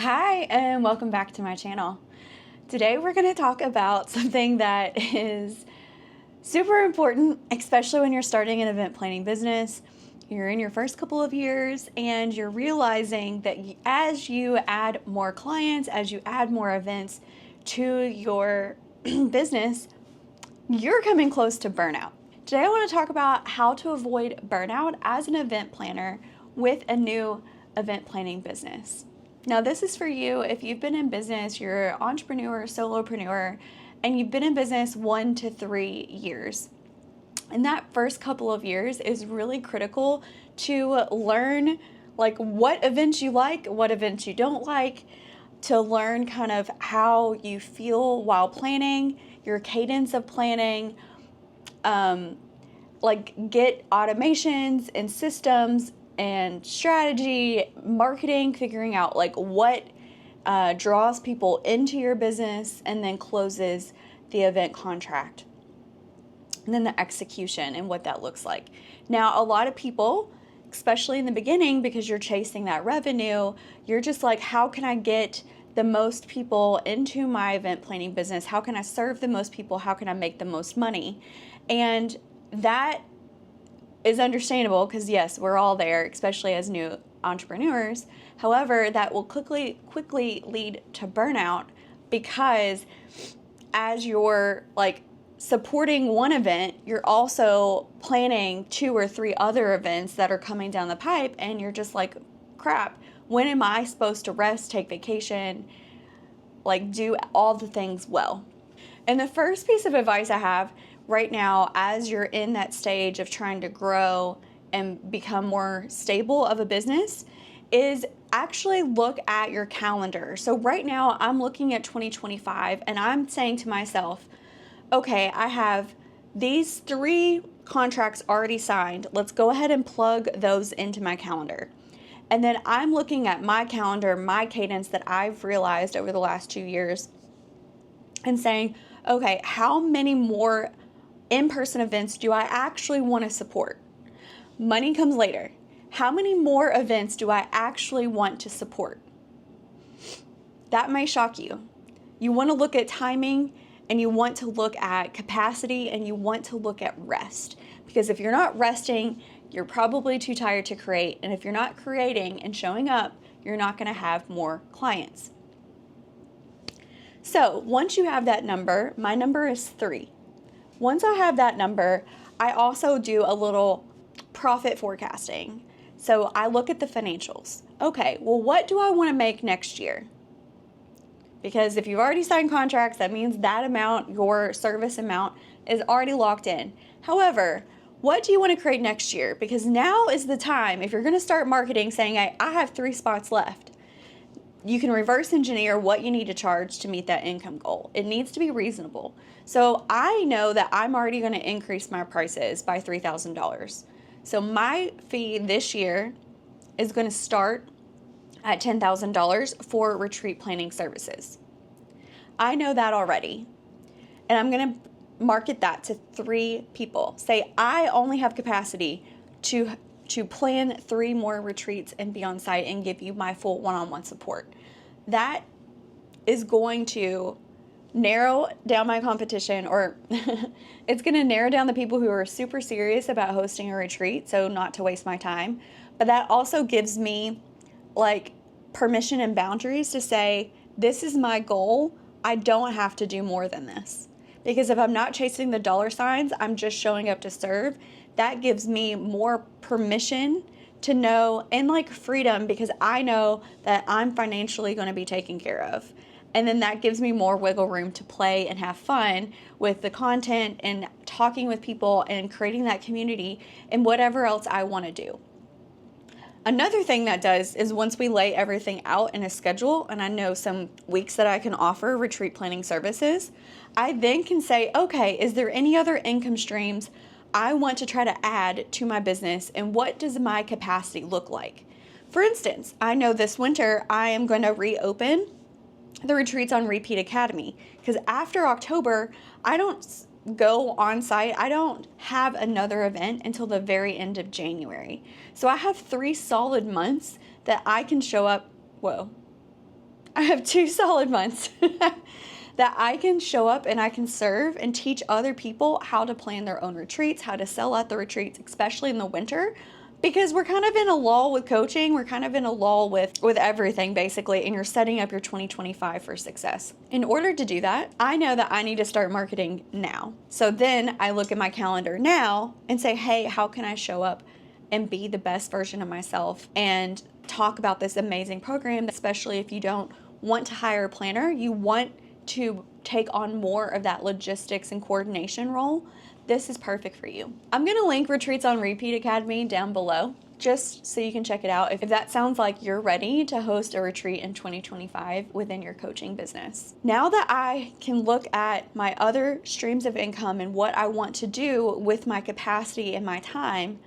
Hi, and welcome back to my channel. Today we're going to talk about something that is super important, especially when you're starting an event planning business. You're in your first couple of years and you're realizing that as you add more clients, as you add more events to your business, you're coming close to burnout. Today I want to talk about how to avoid burnout as an event planner with a new event planning business. Now, this is for you if you've been in business, you're an entrepreneur, solopreneur, and you've been in business 1 to 3 years. And that first couple of years is really critical to learn what events you like, what events you don't like, to learn kind of how you feel while planning, your cadence of planning, get automations and systems and strategy, marketing, figuring out what draws people into your business and then closes the event contract. And then the execution and what that looks like. Now, a lot of people, especially in the beginning, because you're chasing that revenue, you're just like, how can I get the most people into my event planning business? How can I serve the most people? How can I make the most money? And that is understandable because yes, we're all there, especially as new entrepreneurs. However, that will quickly lead to burnout because as you're supporting one event, you're also planning 2 or 3 other events that are coming down the pipe, and you're just like, crap, when am I supposed to rest, take vacation, do all the things well? And the first piece of advice I have right now, as you're in that stage of trying to grow and become more stable of a business, is actually look at your calendar. So right now I'm looking at 2025 and I'm saying to myself, okay, I have these 3 contracts already signed. Let's go ahead and plug those into my calendar. And then I'm looking at my calendar, my cadence that I've realized over the last 2 years and saying, okay, how many more in-person events do I actually want to support? Money comes later. How many more events do I actually want to support? That may shock you. You want to look at timing and you want to look at capacity and you want to look at rest. Because if you're not resting, you're probably too tired to create. And if you're not creating and showing up, you're not going to have more clients. So once you have that number, my number is 3. Once I have that number, I also do a little profit forecasting. So I look at the financials. Okay, well, what do I want to make next year? Because if you've already signed contracts, that means that amount, your service amount, is already locked in. However, what do you want to create next year? Because now is the time, if you're going to start marketing saying, hey, I have 3 spots left, you can reverse engineer what you need to charge to meet that income goal. It needs to be reasonable. So I know that I'm already going to increase my prices by $3,000. So my fee this year is going to start at $10,000 for retreat planning services. I know that already. And I'm going to market that to 3 people. Say I only have capacity to plan 3 more retreats and be on site and give you my full one-on-one support. That is going to narrow down my competition, or it's going to narrow down the people who are super serious about hosting a retreat, so not to waste my time. But that also gives me permission and boundaries to say, this is my goal. I don't have to do more than this. Because if I'm not chasing the dollar signs, I'm just showing up to serve. That gives me more permission to know and freedom, because I know that I'm financially going to be taken care of. And then that gives me more wiggle room to play and have fun with the content and talking with people and creating that community and whatever else I want to do. Another thing that does is once we lay everything out in a schedule, and I know some weeks that I can offer retreat planning services, I then can say, okay, is there any other income streams I want to try to add to my business, and what does my capacity look like? For instance, I know this winter I am going to reopen the Retreats on Repeat Academy, because after October, I don't go on site. I don't have another event until the very end of January. So I have 3 solid months that I can show up. Whoa. I have 2 solid months that I can show up and I can serve and teach other people how to plan their own retreats, how to sell at the retreats, especially in the winter, because we're kind of in a lull with coaching. We're kind of in a lull with everything basically, and you're setting up your 2025 for success. In order to do that, I know that I need to start marketing now. So then I look at my calendar now and say, hey, how can I show up and be the best version of myself and talk about this amazing program, especially if you don't want to hire a planner, you want to take on more of that logistics and coordination role. This is perfect for you. I'm going to link Retreats on Repeat Academy down below just so you can check it out if that sounds like you're ready to host a retreat in 2025 within your coaching business. Now that I can look at my other streams of income and what I want to do with my capacity and my time,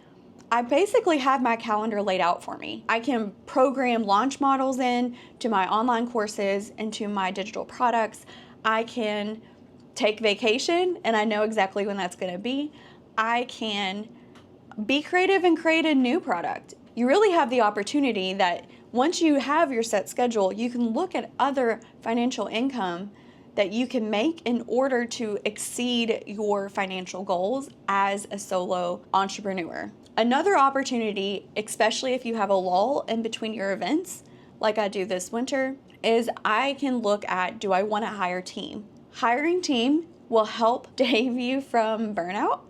I basically have my calendar laid out for me. I can program launch models in to my online courses and to my digital products. I can take vacation, and I know exactly when that's going to be. I can be creative and create a new product. You really have the opportunity that once you have your set schedule, you can look at other financial income that you can make in order to exceed your financial goals as a solo entrepreneur. Another opportunity, especially if you have a lull in between your events, like I do this winter, is I can look at, do I want to hire a team? Hiring team will help save you from burnout,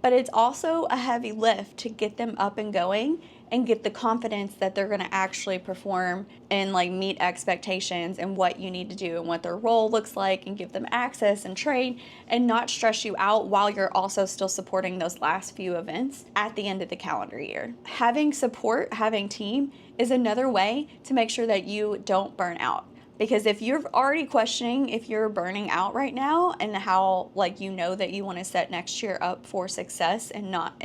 but it's also a heavy lift to get them up and going and get the confidence that they're going to actually perform and like meet expectations and what you need to do and what their role looks like, and give them access and train and not stress you out while you're also still supporting those last few events at the end of the calendar year. Having support, having team is another way to make sure that you don't burn out. Because if you're already questioning if you're burning out right now and how like you know that you want to set next year up for success and not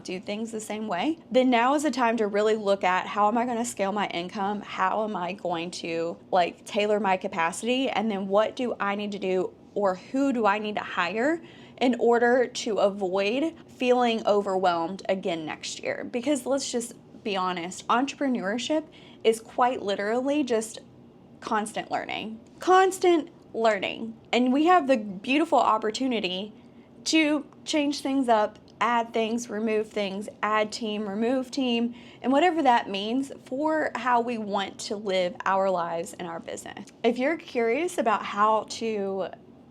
do things the same way, then now is the time to really look at, how am I going to scale my income? How am I going to like tailor my capacity? And then what do I need to do, or who do I need to hire in order to avoid feeling overwhelmed again next year? Because let's just be honest, entrepreneurship is quite literally just constant learning. And we have the beautiful opportunity to change things up, add things, remove things, add team, remove team, and whatever that means for how we want to live our lives and our business. If you're curious about how to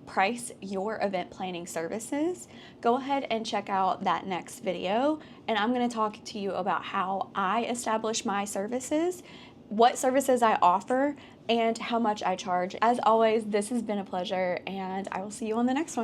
price your event planning services, go ahead and check out that next video, and I'm going to talk to you about how I establish my services, what services I offer, and how much I charge. As always, this has been a pleasure, and I will see you on the next one.